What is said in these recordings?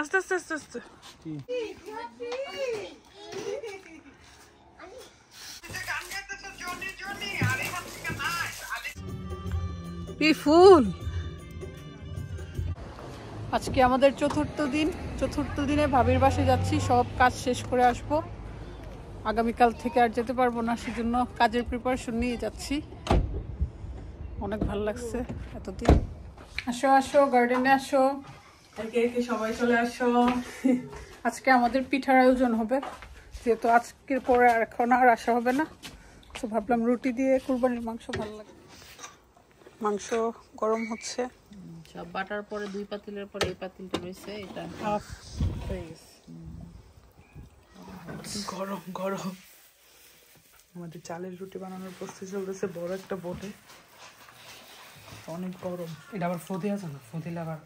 আস্তে আস্তে আস্তে আস্তে ফুল। আজকে আমাদের চতুর্থ দিনে ভাবির বাসায় যাচ্ছি, সব কাজ শেষ করে আসবো। আগামীকাল থেকে আর যেতে পারবো না, সেজন্য কাজের প্রিপারেশন নিয়ে যাচ্ছি। অনেক ভালো লাগছে এতদিন। আসো আসো, গার্ডেনে আসো, একে একে সবাই চলে আসো। আজকে আমাদের পিঠার আয়োজন হবে, যেহেতু আজকের পরে আর এখন আর আসা হবে না, তো ভাবলাম রুটি দিয়ে কুরবানির মাংস ভালো লাগে। মাংস গরম হচ্ছে, সব বাটার পরে 2 পাতিলের পরে এই পাতিলটা রয়েছে, এটা হাফ হয়ে গেছে। গরম গরম আমাদের চালের রুটি বানানোর প্রস্তুতি চলতেছে বড় একটা বোটে, অনেক গরম। এটা আবার ফদি আছে না, ফদিলে আবার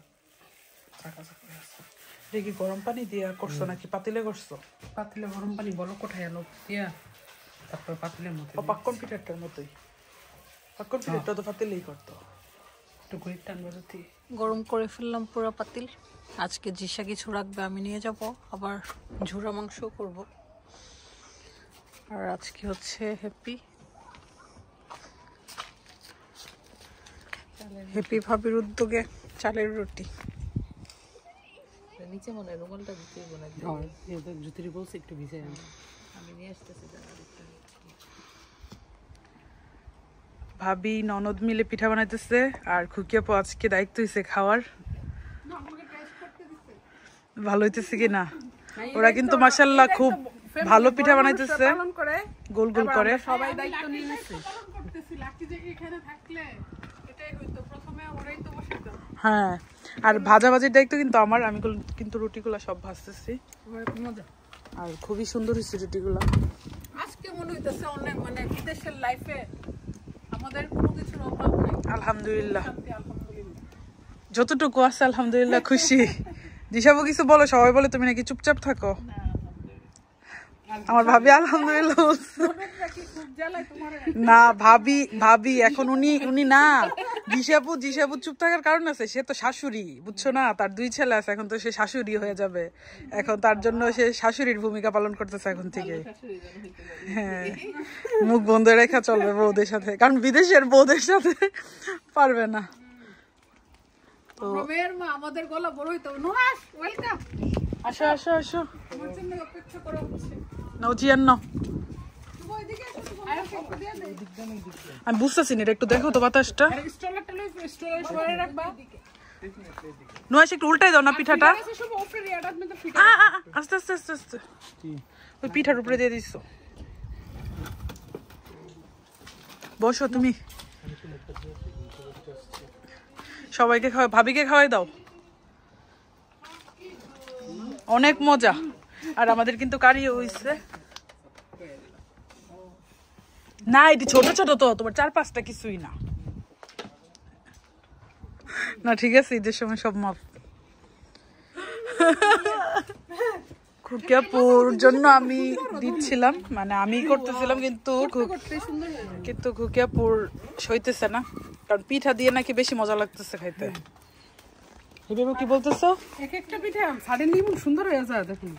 চাকা চাকা আছে। এটা কি গরম পানি দিয়ে করছো নাকি পাতিলে করছো? পাতিলে গরম পানি বলো কোঠায় এলো দিয়া, তারপর পাতিলের মধ্যে পাক্কন পিঠাটার মতোই। পাক্কন পিঠাটা তো পাতিলেই করতো। একটু গরিব টানবে যদি। গরম করে ফেললাম পুরো পাতিল। আজকে জিসা কিছু রাখবে, আমি নিয়ে যাব, আবার ঝুরা মাংস করব। আর আজকে হচ্ছে হ্যাপি ভাবির উদ্যোগে চালের রুটি। নিচে মনে হয় রুমালটা দিতে হবে না, জুতিরি বলছে একটু ভিজে আমি নিয়ে আসতেছি। ভাবি ননদ মিলে পিঠা বানাইতেছে, আর খুকি আপু আজকে দায়িত্ব হয়েছে খাওয়ার। ভালো হইতেছে কিনা? ওরা কিন্তু মাশাআল্লাহ খুব ভালো পিঠা বানাইতেছে, গোল গোল করে। সবাই দায়িত্ব নিয়ে নিচ্ছে। হ্যাঁ, আর ভাজাভাজির দায়িত্ব কিন্তু আমার, আমি কিন্তু রুটিগুলা সব ভাজতেছি। আর খুবই সুন্দর হয়েছে রুটিগুলা। আজকে মনে হইতেছে অনেক, মানে বিদেশের লাইফে আমাদের কোনো কিছুর অভাব নাই, আলহামদুলিল্লাহ। যতটুকু আছে আলহামদুলিল্লাহ খুশি। দিশাবু কিছু বলো, সবাই বলে তুমি নাকি চুপচাপ থাকো। আমার ভাবি আলহামদুলিল্লাহ না, ভাবি এখন উনি না, দিশাবু চুপ থাকার কারণ আছে, সে তো শাশুড়ি, বুঝছো না, তার 2 ছেলে আছে, এখন তো সে শাশুড়ি হয়ে যাবে, এখন তার জন্য সে শাশুড়ির ভূমিকা পালন করতেছে এখন থেকে। হ্যাঁ, মুখ বন্ধ রেখা চলবে বউদের সাথে, কারণ বিদেশের বউদের সাথে পারবে না। তো আমাদের গলা বড় হইতো। আসো আসো আসো, আমি বুঝতেছি না, একটু দেখো তো বাতাসটা। নয় একটু উল্টাই দাও না পিঠাটা, আস্তে আস্তে আস্তে আস্তে, ওই পিঠার উপরে দিয়ে দিচ্ছ। বসো তুমি, সবাইকে খাওয়াই, ভাবিকে খাওয়াই দাও। অনেক মজা। আর আমাদের কিন্তু কারিও হইছে না, এটি ছোট ছোট তো, তোমার 4-5টা কিছুই না। না ঠিক আছে, ঈদের সময় সব মাপ। খুকিয়াপুর জন্য আমি দিচ্ছিলাম, মানে আমি করতেছিলাম, কিন্তু খুকিয়াপুর সইতেছে না, কারণ পিঠা দিয়ে নাকি বেশি মজা লাগতেছে খাইতে। এভাবে কি বলতেছো? এক একটা পিঠা সাডেনলি সুন্দর হয়ে যায়, দেখুন।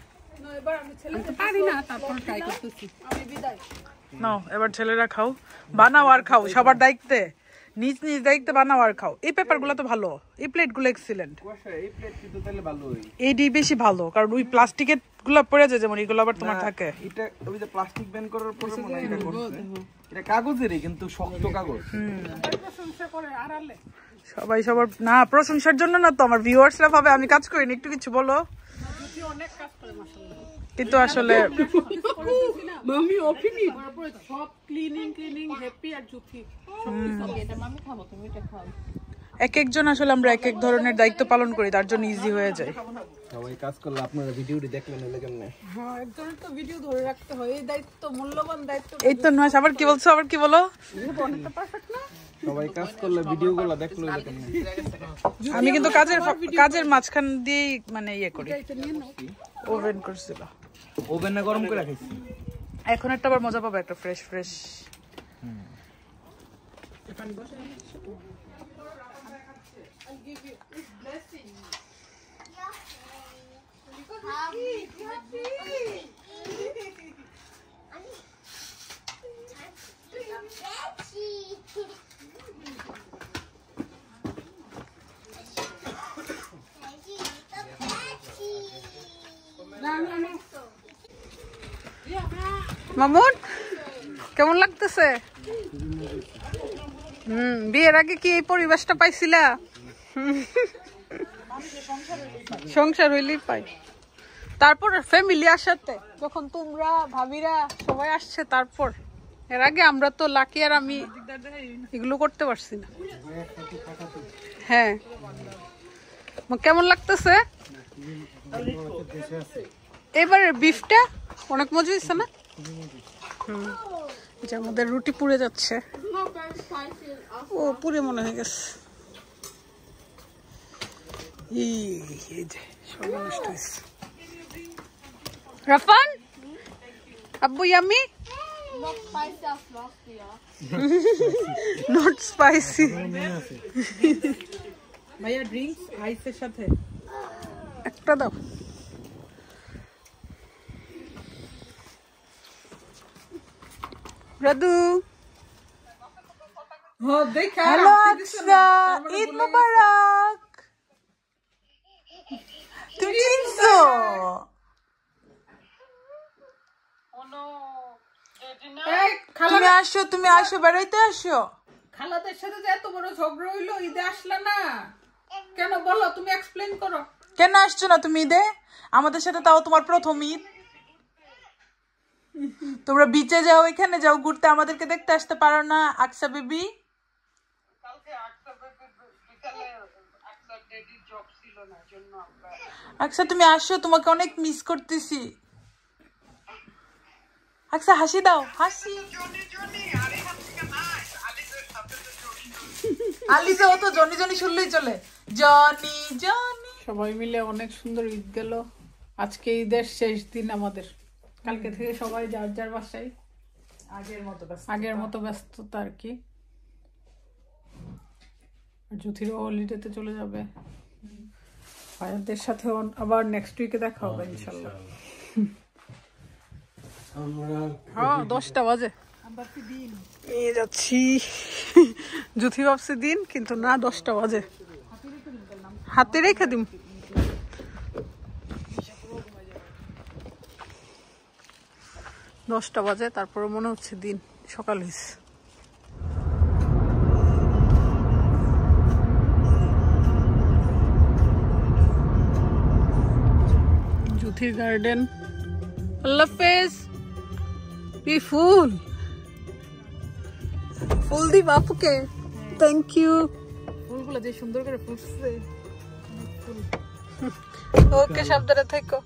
পারি না, তারপর ট্রাই করতেছি। নাও এবার ছেলেরা খাও, বানাও আর খাও, সবার দায়িত্বে, নিজ নিজ দায়িত্বে বানাও আর খাও। এই পেপারগুলো তো ভালো, এই প্লেটগুলো এক্সিলেন্ট, এইটি বেশি ভালো, কারণ ওই প্লাস্টিকের গুলা পড়ে যায়, যেমন এগুলো আবার তোমার থাকে। এটা ওই যে প্লাস্টিক ব্যান করার পরে মনে হয় এটা করছে, এটা কাগজেরই কিন্তু শক্ত কাগজ। সবাই সবার না প্রশংসার জন্য না তো, আমার ভিউয়ার্সরা ভাবে আমি কাজ করিনি, একটু কিছু বলো। কিন্তু আসলে মামি অফিনি সব ক্লিনিং হ্যাপি আর জুথি এটা মামি খাবো, তুমি এটা খাও। এক একজন আসলে আমরা এক এক ধরনের দায়িত্ব পালন করি, তার জন্য ইজি হয়ে যায়। সবাই কাজ করলে আপনারা ভিডিওটি দেখলেন হলে কেমনে? হ্যাঁ, একজনের তো ভিডিও ধরে রাখতে হয়, এই দায়িত্ব মূল্যবান দায়িত্ব। এই তো নয়, আবার কি বলছো, আবার কি বলো? অনেকটা পারফেক্ট না, সবাই কাজ করলে ভিডিওগুলো দেখলে হলে কেমনে? আমি কিন্তু কাজের মাঝখান দিয়েই মানে ইয়ে করি। ওভেন করছিল, ওভেনে গরম করে রাখিস। এখন একটা আবার মজা পাবো, একটা ফ্রেশ। মামুন কেমন লাগতেছে? বিয়ের আগে কি এই পরিবেশটা পাইছিলা? সংসার হইলেই পাই। তারপর ফ্যামিলি আসাতে যখন তোমরা ভাবিরা সবাই আসছে, তারপর এর আগে আমরা তো লাকি আর আমি এগুলো করতে পারছি না। হ্যাঁ, কেমন লাগতেছে? এবারে বিফটা অনেক মজা হয়েছে না? আমাদের রুটি পুড়ে যাচ্ছে। ও পুড়ে মনে হয়ে গেছে। রাফান আব্বু ইয়ামি নট স্পাইসি। ভাইয়া ড্রিঙ্কস আইসের সাথে একটা দাও। রাদু হ্যালো আকসা, ঈদ মোবারক। তুমি চিনছো? তুমি আসো বেড়াইতে আসো। খালাদের সাথে যে এত বড় ঝগড়া হইলো, ঈদে আসলা না কেন বলো? তুমি এক্সপ্লেইন করো। কেন আসছো না তুমি ঈদে আমাদের সাথে? তাও তোমার প্রথম ঈদ। তোমরা বিচে যাও, এখানে যাও ঘুরতে, আমাদেরকে দেখতে আসতে পারো না? আকসা বেবি আকসা তুমি আসো, তোমাকে অনেক মিস করতেছি। আকসা হাসি দাও, হাসি। আলিজা ও তো জনি জনি শুনলেই চলে, জনি জনি। সবাই মিলে অনেক সুন্দর ঈদ গেল। আজকে ঈদের শেষ দিন আমাদের। কালকে থেকে সবাই যার যার বাসায় আগের মতো ব্যস্ততা আর কি। জ্যোতিরও হলিডেতে চলে যাবে। ভাইয়াদের সাথে আবার নেক্সট উইকে দেখা হবে ইনশাল্লাহ। হ্যাঁ 10টা বাজে নিয়ে যাচ্ছি। জ্যোতি ভাবছি দিন, কিন্তু না 10টা বাজে। হাতে রেখে দিম। দশটা বাজে, তারপরে মনে হচ্ছে দিন সকাল হয়েছে। জ্যোতির গার্ডেন। আল্লাহ হাফেজ। ফুল ফুল দি বাপুকে থ্যাংক ইউ। ফুলগুলো যে সুন্দর করে ফুটছে। ওকে, সাবধানে থেকো।